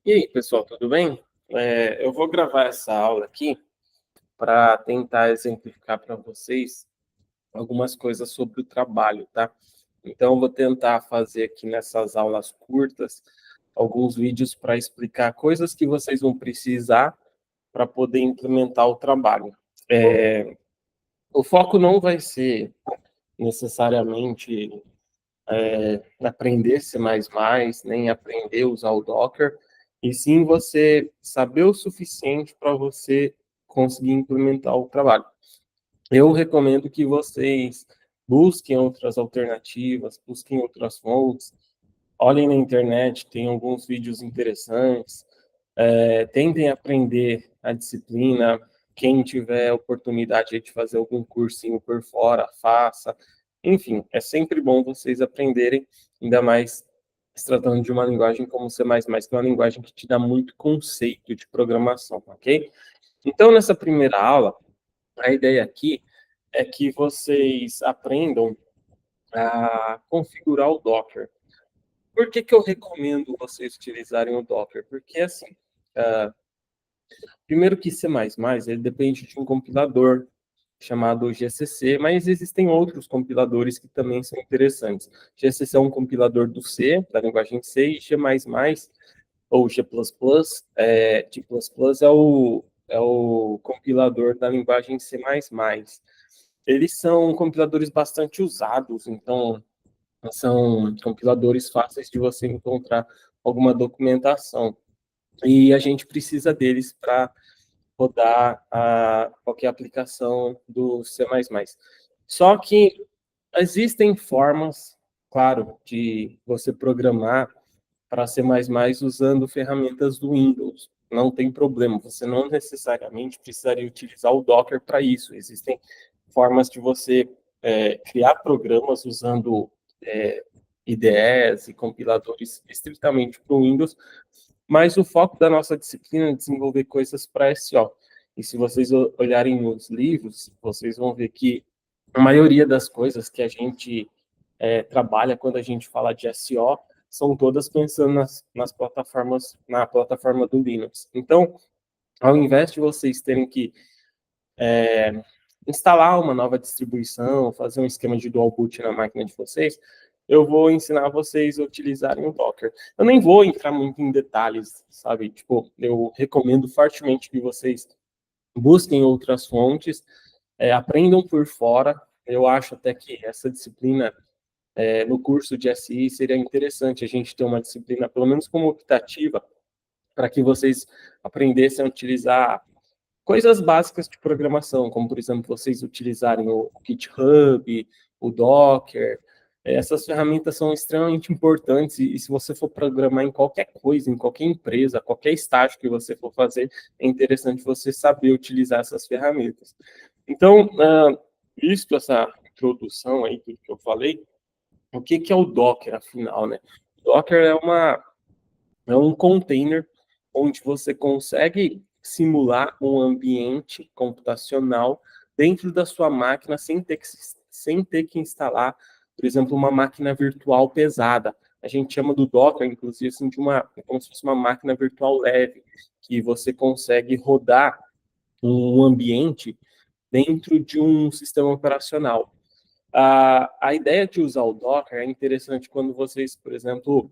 E aí, pessoal, tudo bem? Eu vou gravar essa aula aqui para tentar exemplificar para vocês algumas coisas sobre o trabalho, tá? Então, eu vou tentar fazer aqui nessas aulas curtas alguns vídeos para explicar coisas que vocês vão precisar para poder implementar o trabalho. O foco não vai ser necessariamente aprender C++, nem aprender a usar o Docker, e sim você saber o suficiente para você conseguir implementar o trabalho. Eu recomendo que vocês busquem outras alternativas, busquem outras fontes, olhem na internet, tem alguns vídeos interessantes, tentem aprender a disciplina, quem tiver oportunidade de fazer algum cursinho por fora, faça. Enfim, é sempre bom vocês aprenderem, ainda mais se tratando de uma linguagem como C++, que é uma linguagem que te dá muito conceito de programação, ok? Então, nessa primeira aula, a ideia aqui é que vocês aprendam a configurar o Docker. Por que eu recomendo vocês utilizarem o Docker? Porque, assim, primeiro que C++, ele depende de um compilador chamado GCC, mas existem outros compiladores que também são interessantes. GCC é um compilador do C, da linguagem C, e G++, ou G++, G++ é o compilador da linguagem C++. Eles são compiladores bastante usados, então são compiladores fáceis de você encontrar alguma documentação. E a gente precisa deles para rodar qualquer aplicação do C++. Só que existem formas, claro, de você programar para C++ usando ferramentas do Windows. Não tem problema, você não necessariamente precisaria utilizar o Docker para isso. Existem formas de você criar programas usando IDEs e compiladores estritamente para o Windows, mas o foco da nossa disciplina é desenvolver coisas para SEO. E se vocês olharem nos livros, vocês vão ver que a maioria das coisas que a gente trabalha quando a gente fala de SEO são todas pensando nas plataformas, na plataforma do Linux. Então, ao invés de vocês terem que instalar uma nova distribuição, fazer um esquema de dual boot na máquina de vocês, eu vou ensinar vocês a utilizarem o Docker. Eu nem vou entrar muito em detalhes, sabe? Tipo, eu recomendo fortemente que vocês busquem outras fontes, aprendam por fora. Eu acho até que essa disciplina, no curso de SI, seria interessante a gente ter uma disciplina, pelo menos como optativa, para que vocês aprendessem a utilizar coisas básicas de programação, como, por exemplo, vocês utilizarem o GitHub, o Docker. Essas ferramentas são extremamente importantes e se você for programar em qualquer coisa, em qualquer empresa, qualquer estágio que você for fazer, é interessante você saber utilizar essas ferramentas. Então, visto essa introdução aí, tudo que eu falei, o que é o Docker, afinal, né? O Docker é um container onde você consegue simular um ambiente computacional dentro da sua máquina sem ter que instalar, por exemplo, uma máquina virtual pesada. A gente chama do Docker, inclusive, assim, como se fosse uma máquina virtual leve, que você consegue rodar um ambiente dentro de um sistema operacional. A ideia de usar o Docker é interessante quando vocês, por exemplo,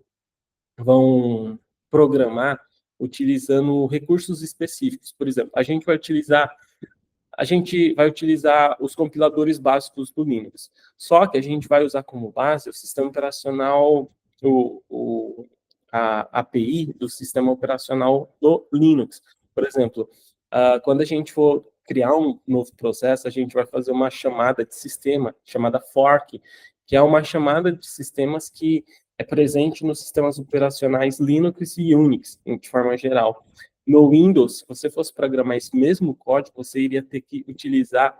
vão programar utilizando recursos específicos. Por exemplo, a gente vai utilizar os compiladores básicos do Linux. Só que a gente vai usar como base o sistema operacional, a API do sistema operacional do Linux. Por exemplo, quando a gente for criar um novo processo, a gente vai fazer uma chamada de sistema, chamada fork, que é uma chamada de sistemas que é presente nos sistemas operacionais Linux e Unix, de forma geral. No Windows, se você fosse programar esse mesmo código, você iria ter que utilizar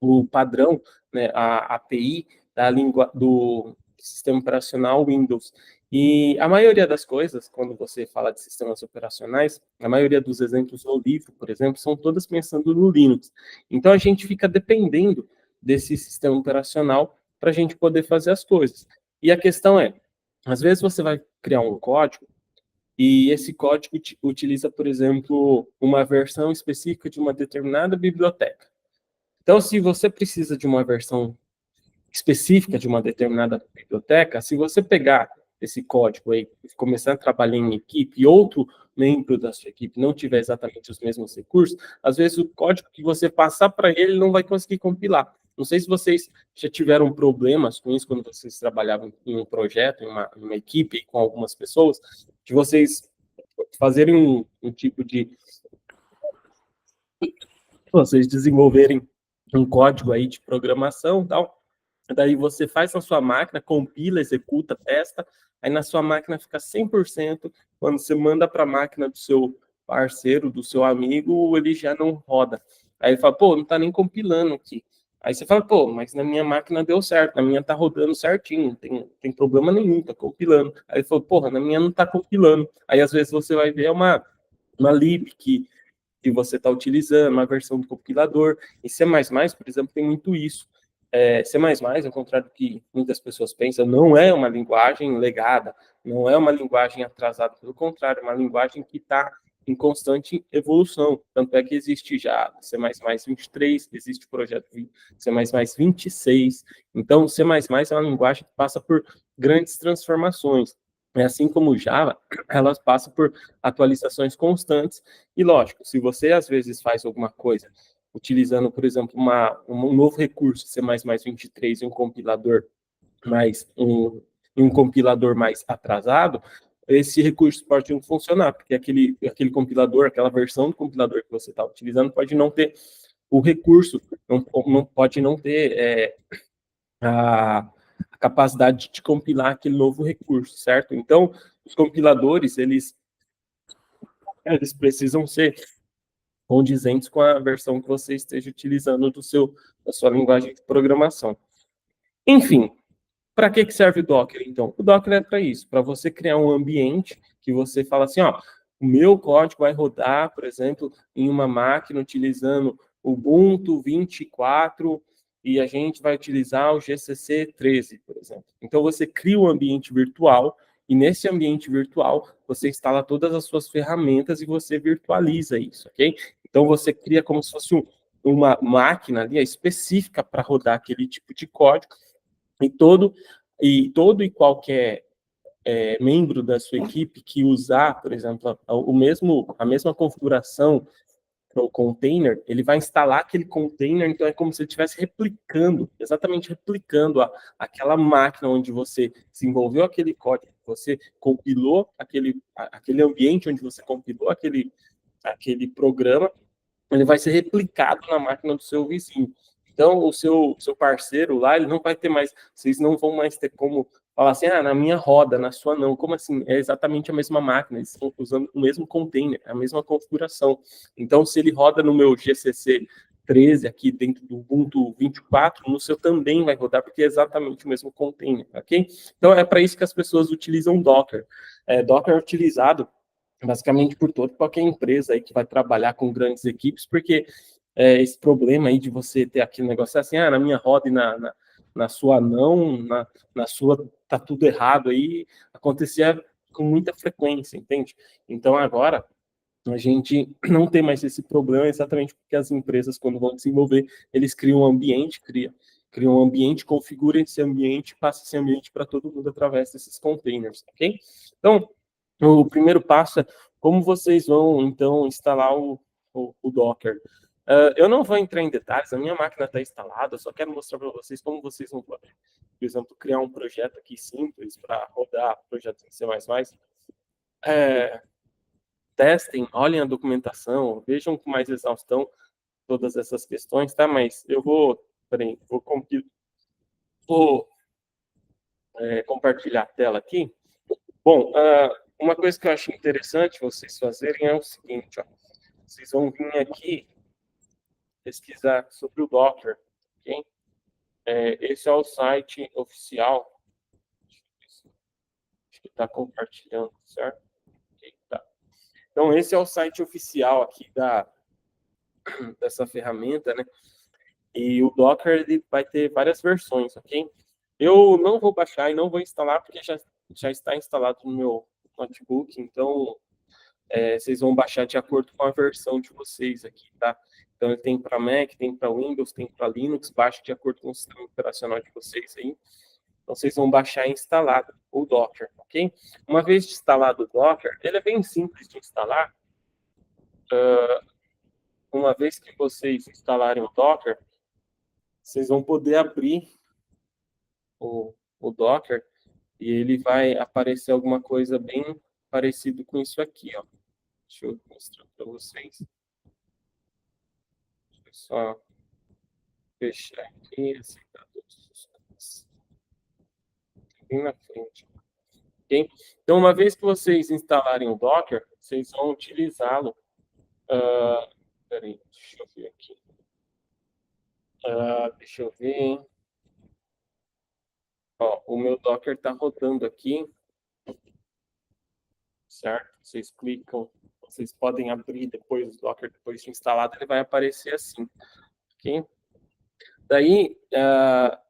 o padrão, né, a API do sistema operacional Windows. E a maioria das coisas, quando você fala de sistemas operacionais, a maioria dos exemplos no livro, por exemplo, são todas pensando no Linux. Então, a gente fica dependendo desse sistema operacional para a gente poder fazer as coisas. E a questão é, às vezes você vai criar um código e esse código utiliza, por exemplo, uma versão específica de uma determinada biblioteca. Então, se você precisa de uma versão específica de uma determinada biblioteca, se você pegar esse código aí e começar a trabalhar em equipe e outro membro da sua equipe não tiver exatamente os mesmos recursos, às vezes o código que você passar para ele não vai conseguir compilar. Não sei se vocês já tiveram problemas com isso quando vocês trabalhavam em um projeto, em uma equipe com algumas pessoas, de vocês fazerem um tipo de vocês desenvolverem um código aí de programação e tal, daí você faz na sua máquina, compila, executa, testa, aí na sua máquina fica 100%, quando você manda para a máquina do seu parceiro, do seu amigo, ele já não roda. Aí ele fala, pô, não está nem compilando aqui. Aí você fala, pô, mas na minha máquina deu certo, na minha tá rodando certinho, não tem problema nenhum, tá compilando. Aí ele falou, porra, na minha não tá compilando. Aí às vezes você vai ver uma lib que você está utilizando, uma versão do compilador. E C++, por exemplo, tem muito isso. C++, ao contrário do que muitas pessoas pensam, não é uma linguagem legada, não é uma linguagem atrasada, pelo contrário, é uma linguagem que está em constante evolução. Tanto é que existe já C++ 23, existe o projeto C++ 26. Então, C++ é uma linguagem que passa por grandes transformações. É assim como o Java, elas passam por atualizações constantes. E, lógico, se você às vezes faz alguma coisa utilizando, por exemplo, um novo recurso, C++ 23 e um compilador mais atrasado, esse recurso pode não funcionar, porque aquele compilador, aquela versão do compilador que você está utilizando pode não ter o recurso, pode não ter a capacidade de compilar aquele novo recurso, certo? Então, os compiladores, eles precisam ser condizentes com a versão que você esteja utilizando da sua linguagem de programação. Enfim, para que serve o Docker, então? O Docker é para isso, para você criar um ambiente que você fala assim, ó, o meu código vai rodar, por exemplo, em uma máquina utilizando o Ubuntu 24 e a gente vai utilizar o GCC 13, por exemplo. Então, você cria um ambiente virtual e nesse ambiente virtual você instala todas as suas ferramentas e você virtualiza isso, ok? Então, você cria como se fosse uma máquina ali específica para rodar aquele tipo de código e todo e qualquer membro da sua equipe que usar, por exemplo, a mesma configuração para o container, ele vai instalar aquele container, então é como se ele estivesse replicando, exatamente replicando aquela máquina onde você desenvolveu aquele código, você compilou aquele ambiente onde você compilou aquele programa, ele vai ser replicado na máquina do seu vizinho. Então, o seu parceiro lá, ele não vai ter mais, vocês não vão mais ter como falar assim, na minha roda, na sua não. Como assim? É exatamente a mesma máquina, eles estão usando o mesmo container, a mesma configuração. Então, se ele roda no meu GCC 13 aqui dentro do Ubuntu 24, no seu também vai rodar, porque é exatamente o mesmo container, ok? Então, é para isso que as pessoas utilizam Docker. Docker é utilizado basicamente por qualquer empresa aí que vai trabalhar com grandes equipes, porque esse problema aí de você ter aquele negócio assim, na minha roda e na sua não, na sua tá tudo errado aí, acontecia com muita frequência, entende? Então agora a gente não tem mais esse problema exatamente porque as empresas, quando vão desenvolver, eles criam um ambiente, criam um ambiente, configuram esse ambiente, passa esse ambiente para todo mundo através desses containers, ok? Então, o primeiro passo é como vocês vão, então, instalar o Docker. Eu não vou entrar em detalhes, a minha máquina está instalada, eu só quero mostrar para vocês como vocês vão, por exemplo, criar um projeto aqui simples para rodar projetos em C++. Testem, olhem a documentação, vejam com mais exaustão todas essas questões, tá? Mas eu vou compartilhar a tela aqui. Bom, uma coisa que eu acho interessante vocês fazerem é o seguinte, ó. Vocês vão vir aqui pesquisar sobre o Docker, ok? Esse é o site oficial. Acho que está compartilhando, certo? Okay, tá. Então, esse é o site oficial aqui dessa ferramenta, né? E o Docker ele vai ter várias versões, ok? Eu não vou baixar e não vou instalar porque já está instalado no meu notebook, então vocês vão baixar de acordo com a versão de vocês aqui, tá? Então, ele tem para Mac, tem para Windows, tem para Linux, baixa de acordo com o sistema operacional de vocês aí. Então, vocês vão baixar instalado o Docker, ok? Uma vez instalado o Docker, ele é bem simples de instalar. Uma vez que vocês instalarem o Docker, vocês vão poder abrir o Docker e ele vai aparecer alguma coisa bem parecido com isso aqui, ó. Deixa eu mostrar para vocês. Deixa eu só fechar aqui, aceitar todos os campos. Bem na frente. Okay? Então, uma vez que vocês instalarem o Docker, vocês vão utilizá-lo. Peraí, deixa eu ver aqui. Deixa eu ver. Ó, o meu Docker está rodando aqui. Certo? Vocês clicam, vocês podem abrir depois o Docker, depois de instalado, ele vai aparecer assim. Ok? Daí,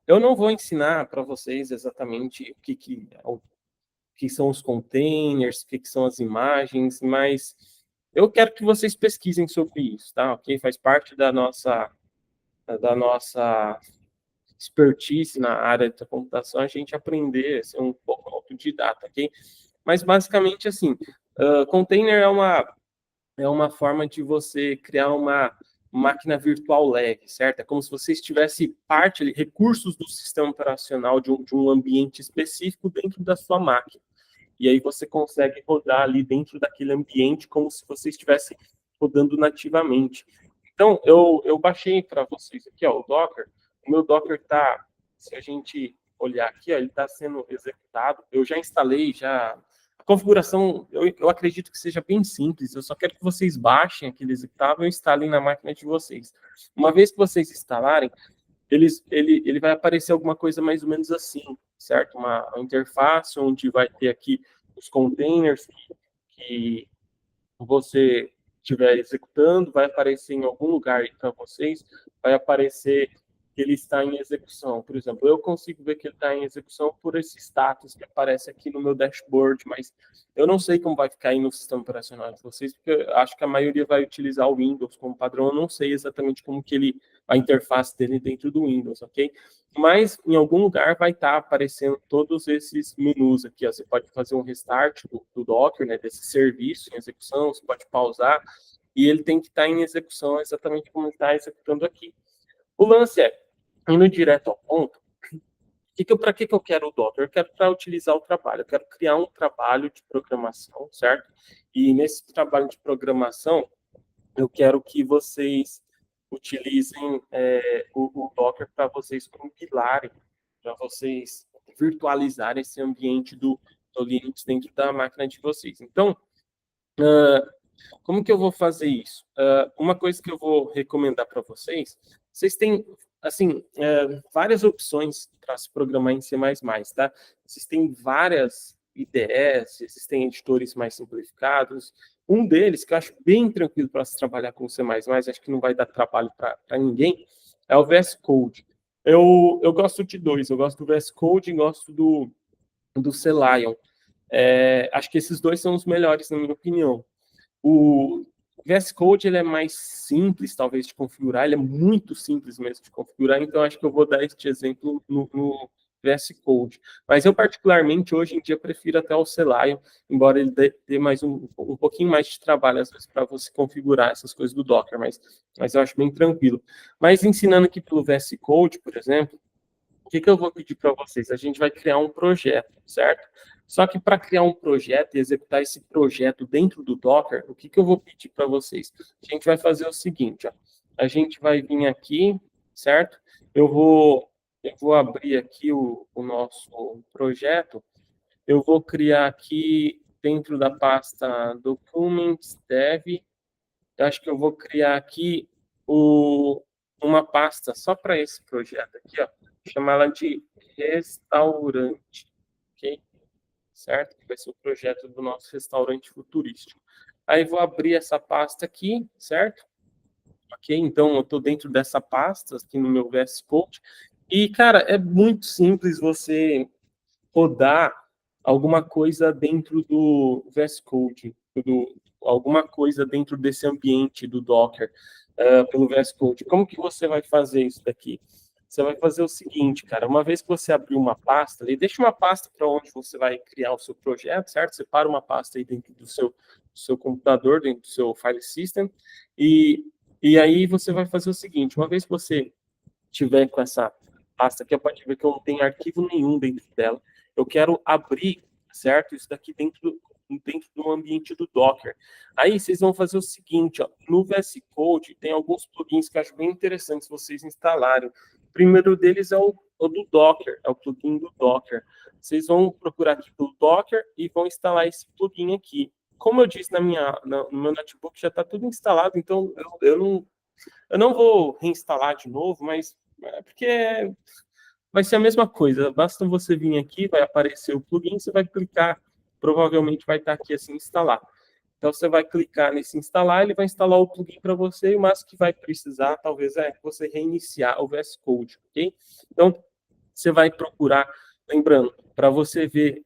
eu não vou ensinar para vocês exatamente o que são os containers, o que são as imagens, mas eu quero que vocês pesquisem sobre isso, tá? Ok? Faz parte da nossa expertise na área da computação, a gente aprender a ser um pouco autodidata, ok? Mas basicamente assim, container é uma forma de você criar uma máquina virtual leve, certo? É como se você estivesse recursos do sistema operacional de um ambiente específico dentro da sua máquina. E aí você consegue rodar ali dentro daquele ambiente como se você estivesse rodando nativamente. Então, eu baixei para vocês aqui, ó, o Docker. O meu Docker está, se a gente olhar aqui, ó, ele está sendo executado. Eu já instalei, a configuração, eu acredito que seja bem simples. Eu só quero que vocês baixem aquele executável e instalem na máquina de vocês. Uma vez que vocês instalarem, ele vai aparecer alguma coisa mais ou menos assim, certo? Uma interface onde vai ter aqui os containers que você estiver executando, vai aparecer em algum lugar para vocês, vai aparecer que ele está em execução. Por exemplo, eu consigo ver que ele está em execução por esse status que aparece aqui no meu dashboard, mas eu não sei como vai ficar aí no sistema operacional de vocês, porque eu acho que a maioria vai utilizar o Windows como padrão, eu não sei exatamente como que a interface dele dentro do Windows, ok? Mas em algum lugar vai estar aparecendo todos esses menus aqui, ó. Você pode fazer um restart do Docker, né, desse serviço em execução, você pode pausar, e ele tem que estar em execução exatamente como ele está executando aqui. O lance é, indo direto ao ponto, para que eu quero o Docker? Eu quero para utilizar o trabalho, eu quero criar um trabalho de programação, certo? E nesse trabalho de programação, eu quero que vocês utilizem o Docker para vocês compilarem, para vocês virtualizarem esse ambiente do Linux dentro da máquina de vocês. Então, como que eu vou fazer isso? Uma coisa que eu vou recomendar para vocês, vocês têm, assim, várias opções para se programar em C++, tá? Existem várias IDEs, existem editores mais simplificados. Um deles, que eu acho bem tranquilo para se trabalhar com C++, acho que não vai dar trabalho para ninguém, é o VS Code. Eu gosto de dois, eu gosto do VS Code e gosto do Selenium. Acho que esses dois são os melhores, na minha opinião. O VS Code ele é mais simples, talvez, de configurar, ele é muito simples mesmo de configurar, então acho que eu vou dar este exemplo no VS Code. Mas eu, particularmente, hoje em dia, prefiro até o Selenium, embora ele dê mais um pouquinho mais de trabalho, às vezes, para você configurar essas coisas do Docker, mas eu acho bem tranquilo. Mas ensinando aqui pelo VS Code, por exemplo, o que eu vou pedir para vocês? A gente vai criar um projeto, certo? Só que para criar um projeto e executar esse projeto dentro do Docker, o que eu vou pedir para vocês? A gente vai fazer o seguinte, ó. A gente vai vir aqui, certo? Eu vou abrir aqui o nosso projeto. Eu vou criar aqui dentro da pasta Documents, Dev. Eu acho que eu vou criar aqui uma pasta só para esse projeto aqui, ó. Chamar ela de restaurante, ok? Certo? Que vai ser o projeto do nosso restaurante futurístico. Aí vou abrir essa pasta aqui, certo? Ok? Então eu estou dentro dessa pasta aqui no meu VS Code. E, cara, é muito simples você rodar alguma coisa dentro do VS Code, alguma coisa dentro desse ambiente do Docker, pelo VS Code. Como que você vai fazer isso daqui? Você vai fazer o seguinte, cara, uma vez que você abrir uma pasta, ali, deixa uma pasta para onde você vai criar o seu projeto, certo? Separa uma pasta aí dentro do seu computador, dentro do seu file system, e aí você vai fazer o seguinte, uma vez que você tiver com essa pasta aqui, pode ver que eu não tenho arquivo nenhum dentro dela. Eu quero abrir, certo? Isso daqui dentro do ambiente do Docker. Aí vocês vão fazer o seguinte, ó, no VS Code tem alguns plugins que eu acho bem interessantes vocês instalarem. O primeiro deles é o do Docker, é o plugin do Docker. Vocês vão procurar aqui pelo Docker e vão instalar esse plugin aqui. Como eu disse no meu notebook, já está tudo instalado, então eu não vou reinstalar de novo, mas é porque vai ser a mesma coisa. Basta você vir aqui, vai aparecer o plugin, você vai clicar, provavelmente vai estar aqui assim, instalar. Então, você vai clicar nesse instalar, ele vai instalar o plugin para você, e o máximo que vai precisar, talvez, é você reiniciar o VS Code, ok? Então, você vai procurar, lembrando, para você ver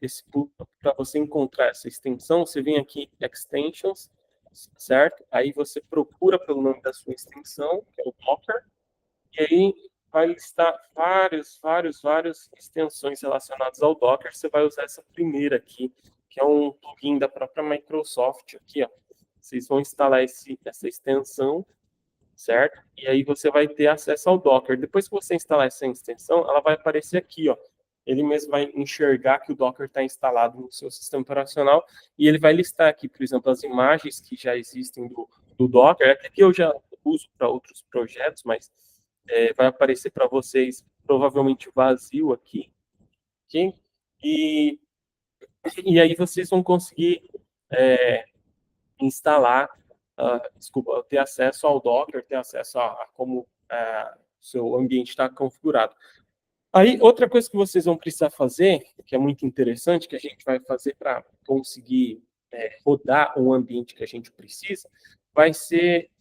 para você encontrar essa extensão, você vem aqui, Extensions, certo? Aí você procura pelo nome da sua extensão, que é o Docker, e aí vai listar várias extensões relacionadas ao Docker. Você vai usar essa primeira aqui, que é um plugin da própria Microsoft aqui, ó. Vocês vão instalar essa extensão, certo? E aí você vai ter acesso ao Docker. Depois que você instalar essa extensão, ela vai aparecer aqui, ó. Ele mesmo vai enxergar que o Docker está instalado no seu sistema operacional e ele vai listar aqui, por exemplo, as imagens que já existem do Docker. Até que eu já uso para outros projetos, mas vai aparecer para vocês provavelmente vazio aqui, ok? E aí vocês vão conseguir instalar, desculpa, ter acesso ao Docker, ter acesso a como o seu ambiente está configurado. Aí, outra coisa que vocês vão precisar fazer, que é muito interessante, que a gente vai fazer para conseguir rodar o ambiente que a gente precisa, vai ser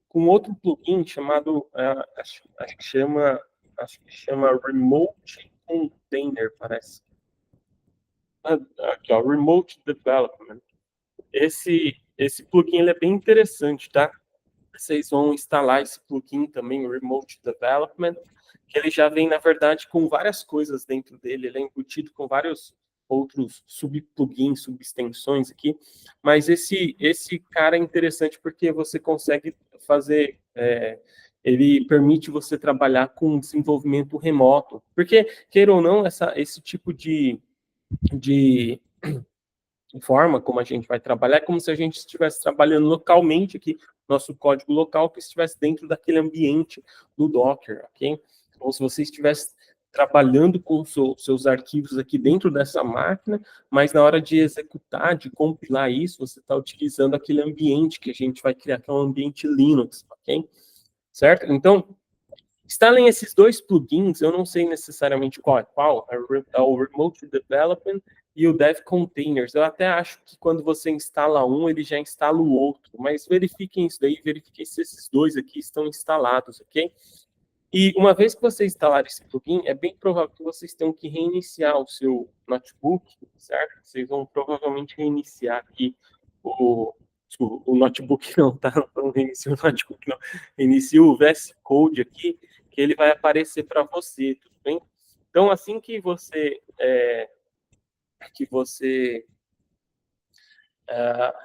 com outro plugin chamado, acho que chama Remote Container, parece. Aqui, ó, Remote Development. Esse plugin ele é bem interessante, tá? Vocês vão instalar esse plugin também, o Remote Development, que ele já vem, na verdade, com várias coisas dentro dele, ele é embutido com vários outros subplugins, subextensões aqui, mas esse cara é interessante porque você consegue fazer, ele permite você trabalhar com desenvolvimento remoto, porque, queira ou não, esse tipo de forma como a gente vai trabalhar, é como se a gente estivesse trabalhando localmente aqui, nosso código local, que estivesse dentro daquele ambiente do Docker, ok? Então, se você estivesse trabalhando com seus arquivos aqui dentro dessa máquina, mas na hora de executar, de compilar isso, você está utilizando aquele ambiente que a gente vai criar, que é um ambiente Linux, ok? Certo? Então, instalem esses dois plugins, eu não sei necessariamente qual é qual, é o Remote Development e o Dev Containers. Eu até acho que quando você instala um, ele já instala o outro, mas verifiquem isso daí, verifiquem se esses dois aqui estão instalados, ok? E uma vez que você instalar esse plugin, é bem provável que vocês tenham que reiniciar o seu notebook, certo? Vocês vão provavelmente reiniciar aqui o notebook não, tá? Não reinicia o notebook, não. Reinicia o VS Code aqui, que ele vai aparecer para você, tudo bem? Então, assim que você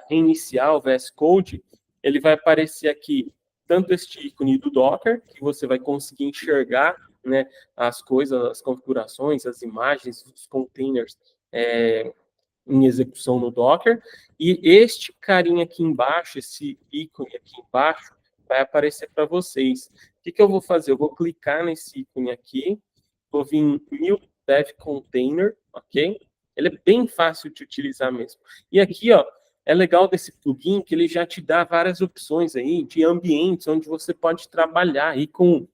reiniciar o VS Code, ele vai aparecer aqui tanto este ícone do Docker, que você vai conseguir enxergar, né, as coisas, as configurações, as imagens, os containers em execução no Docker, e este carinha aqui embaixo, esse ícone aqui embaixo, vai aparecer para vocês. O que eu vou fazer? Eu vou clicar nesse ícone aqui, vou vir em New Dev Container, ok? Ele é bem fácil de utilizar mesmo. E aqui, ó, é legal desse plugin que ele já te dá várias opções aí de ambientes onde você pode trabalhar aí com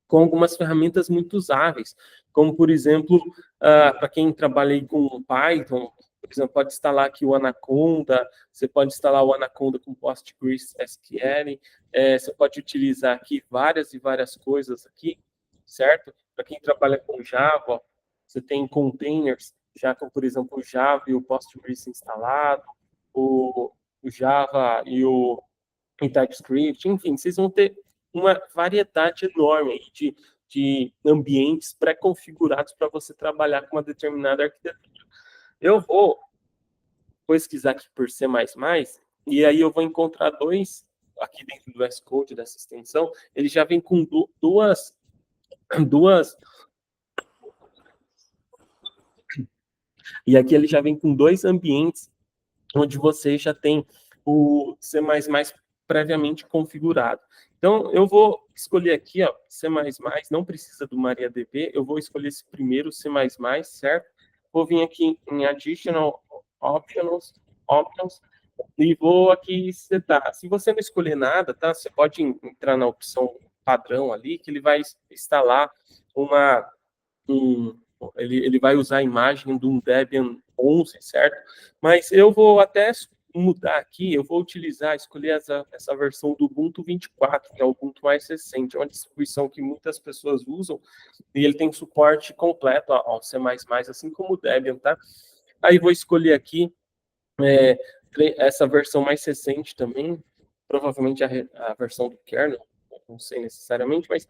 algumas ferramentas muito usáveis, como, por exemplo, para quem trabalha aí com Python, por exemplo, pode instalar aqui o Anaconda, você pode instalar o Anaconda com PostgreSQL, você pode utilizar aqui várias e várias coisas aqui, certo? Para quem trabalha com Java, você tem containers, já com, por exemplo, o Java e o Postgres instalado, o Java e TypeScript, enfim, vocês vão ter uma variedade enorme de ambientes pré-configurados para você trabalhar com uma determinada arquitetura. Eu vou pesquisar aqui por C++, e aí eu vou encontrar dois, aqui dentro do S-Code, dessa extensão, ele já vem com duas, e aqui ele já vem com dois ambientes onde você já tem o C++ previamente configurado. Então, eu vou escolher aqui, ó, C++, não precisa do MariaDB, eu vou escolher esse primeiro C++, certo? Vou vir aqui em Additional Options, e vou aqui setar. Se você não escolher nada, tá? Você pode entrar na opção padrão ali, que ele vai instalar ele vai usar a imagem de um Debian 11, certo? Mas eu vou até mudar aqui, eu vou escolher essa versão do Ubuntu 24, que é o Ubuntu mais recente, é uma distribuição que muitas pessoas usam, e ele tem suporte completo ao C++, assim como o Debian, tá? Aí vou escolher aqui essa versão mais recente também, provavelmente a versão do kernel, não sei necessariamente, mas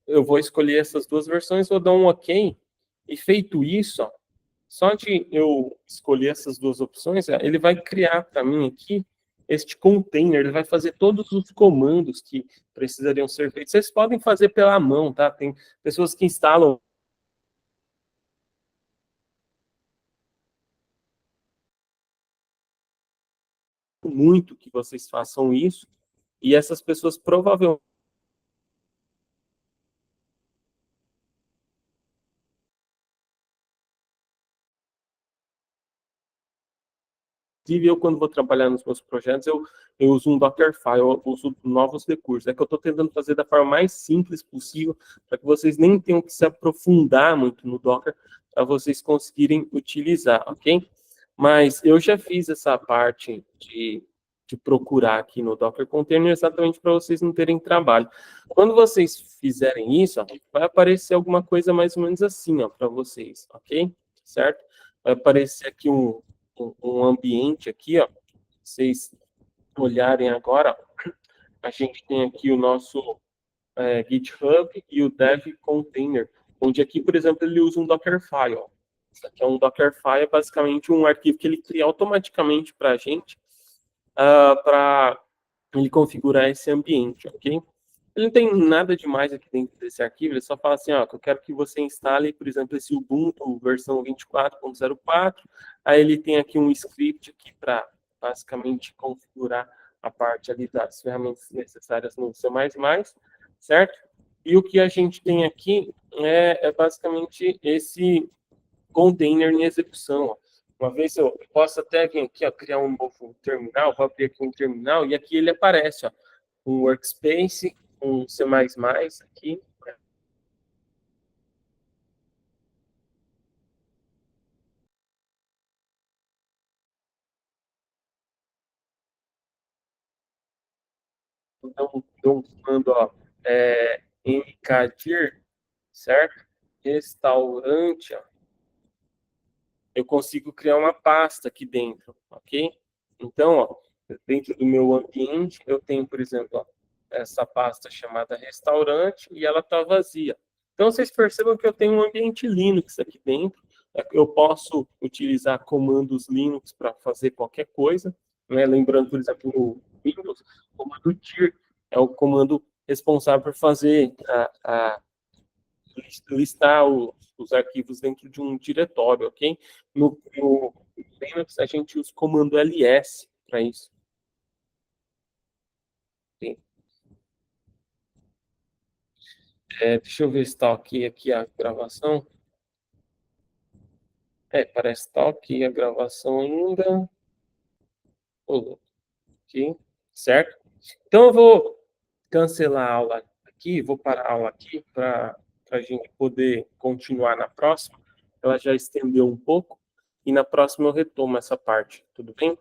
eu vou escolher essas duas versões, vou dar um OK, e feito isso, ó, só de eu escolher essas duas opções, ele vai criar para mim aqui este container, ele vai fazer todos os comandos que precisariam ser feitos. Vocês podem fazer pela mão, tá? Tem pessoas que instalam muito que vocês façam isso, e essas pessoas provavelmente eu, quando vou trabalhar nos meus projetos, eu uso um Dockerfile, eu uso novos recursos. É que eu estou tentando fazer da forma mais simples possível, para que vocês nem tenham que se aprofundar muito no Docker, para vocês conseguirem utilizar, ok? Mas eu já fiz essa parte de procurar aqui no Docker Container exatamente para vocês não terem trabalho. Quando vocês fizerem isso, ó, vai aparecer alguma coisa mais ou menos assim, ó, para vocês, ok? Certo? Vai aparecer aqui um ambiente aqui, ó. Vocês olharem agora, a gente tem aqui o nosso GitHub e o Dev Container, onde aqui, por exemplo, ele usa um Dockerfile. Ó. Isso aqui é um Dockerfile, é basicamente um arquivo que ele cria automaticamente para a gente, para ele configurar esse ambiente, ok? Ele não tem nada demais aqui dentro desse arquivo, ele só fala assim, ó, que eu quero que você instale, por exemplo, esse Ubuntu versão 24.04, aí ele tem aqui um script aqui para basicamente configurar a parte ali das ferramentas necessárias no C++, certo? E o que a gente tem aqui é basicamente esse container em execução, ó. Uma vez eu posso até vir aqui, ó, criar um novo terminal, vou abrir aqui um terminal, e aqui ele aparece, ó, um workspace, um C++ aqui. Então, eu mando, ó, mkdir, certo? Restaurante, ó. Eu consigo criar uma pasta aqui dentro, ok? Então, ó, dentro do meu ambiente, eu tenho, por exemplo, ó, essa pasta chamada restaurante e ela está vazia. Então, vocês percebam que eu tenho um ambiente Linux aqui dentro. Eu posso utilizar comandos Linux para fazer qualquer coisa. Né? Lembrando, por exemplo, no Windows, o comando dir é o comando responsável por fazer listar os arquivos dentro de um diretório, ok? No Linux, a gente usa o comando ls para isso. Okay? Deixa eu ver se está ok aqui a gravação. Parece que está ok a gravação ainda. Ok, certo? Então, eu vou cancelar a aula aqui, vou parar a aula aqui para a gente poder continuar na próxima. Ela já estendeu um pouco, e na próxima eu retomo essa parte, tudo bem?